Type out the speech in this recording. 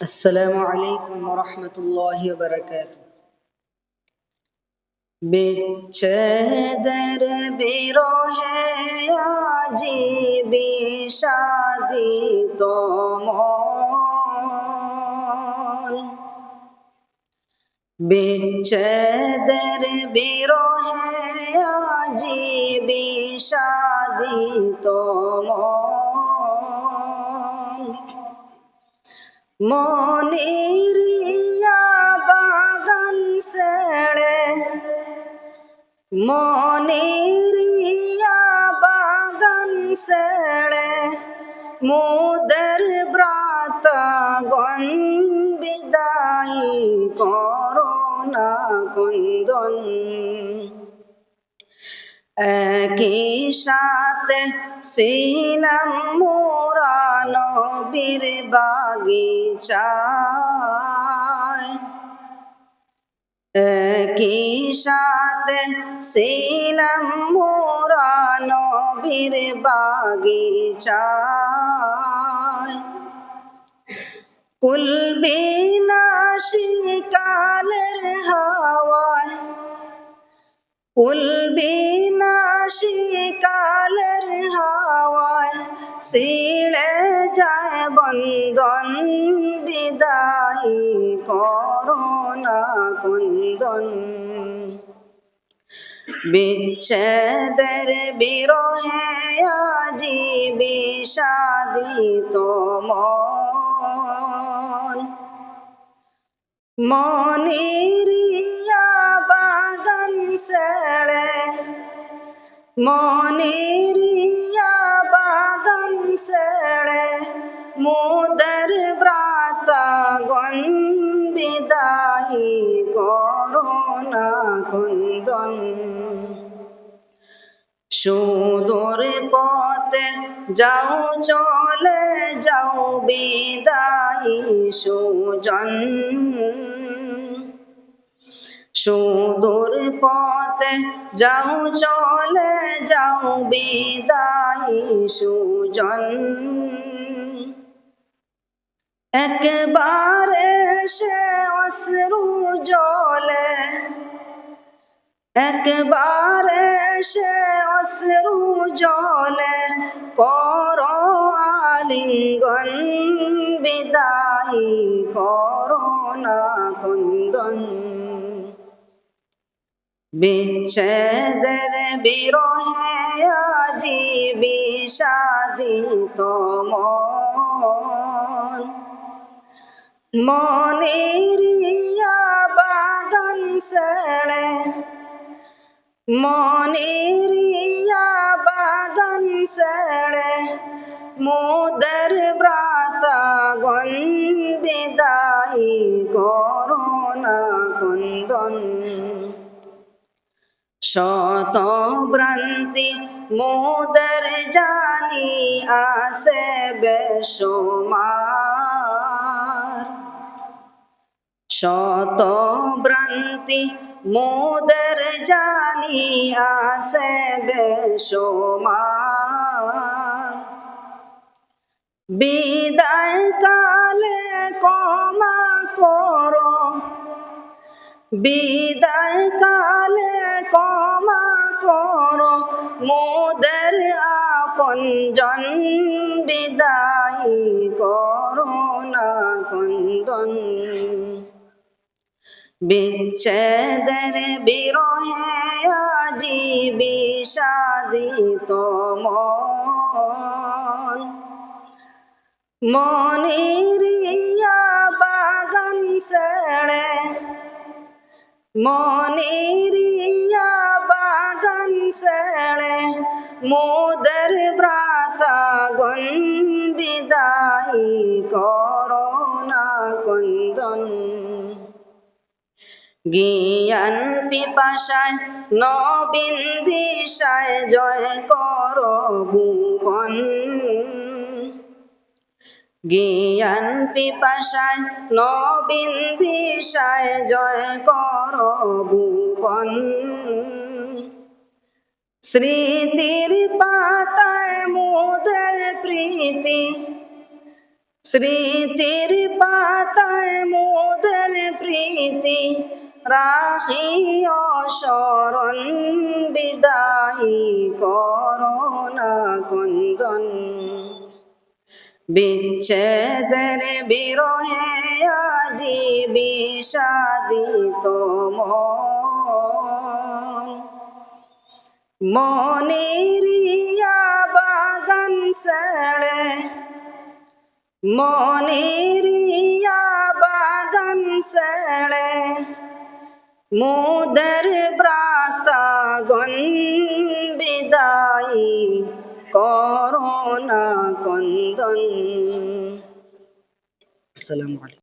السلام عليكم ورحمة الله وبركاته বিচ্ছেদের বিরহে আজি বিষাদিত মন বিচ্ছেদের বিরহে আজি বিষাদিত মনিরিয়া বাগান ছেড়ে মনিরিয়া বাগান ছেড়ে মুদের ব্রাতগণ বিদায় করোনা কন্দন একই সাথে ছিলাম মোরা নবীর বাগিচায় একই সাথে ছিলাম মোরা নবীর বাগিচায় কুল বিনাশী কালের হাওয়ায় কুল বিনাশী কালের হাওয়ায় ছিঁড়ে যায় বন্ধন বিদায় করোনা কন্দন বিচ্ছেদের বিরহে আজি বিষাদিত মন মনিরিয়া বাগান ছেড়ে মনিরিয়া বাগান ছেড়ে মুদের ব্রাতগণ বিদায় করোনা কন্দন সুদূর পথে যাও চলে যাও বিদায়ী সুজন সুদূর পথে যাও চলে যাও বিদায়ী সুজন একবার এসে অশ্রু জলে একবার এসে অশ্রু জলে করো আলিঙ্গন বিদায়ী করোনা কন্দন বিচ্ছেদের বিরহে আজি বিষাদিত মন মনিরিয়া বাগান ছেড়ে মনিরিয়া বাগান ছেড়ে মুদের ব্রাতগণ বিদায় করোনা কন্দন শত ভ্রান্তি মুদের জানি আসে বেসুমার শত ভ্রান্তি মুদের জানি আসে বেসুমার বিদায় কালে ক্ষমা করো বিদায় কালে ক্ষমা করো মোদের আপনজন বিদায় করোনা কন্দন বিচ্ছেদের বিরহে আজি বিষাদিত মন মনিরিয়া বাগান ছেড়ে মনিরিয়া বাগান ছেড়ে মুদের ব্রাতগণ বিদায় করোনা কন্দন জ্ঞান পিপাসায় নবীন দিশায় জয় করো ভুবন জ্ঞান পিপাসায় নবীন দিশায় জয় করো ভুবন স্মৃতির পাতায় মোদের প্রীতি স্মৃতির পাতায় রাখিও শরণ বিদায়ী করোনা কন্দন বিচ্ছেদের বিরহে আজি বিষাদিত মনেরিয়া বাগান ছেড়ে মনেরিয়া বাগান ছেড়ে মুদের ব্রাতাগণ বিদায়ী করোনা কন্দন। আসসালামু আলাইকুম।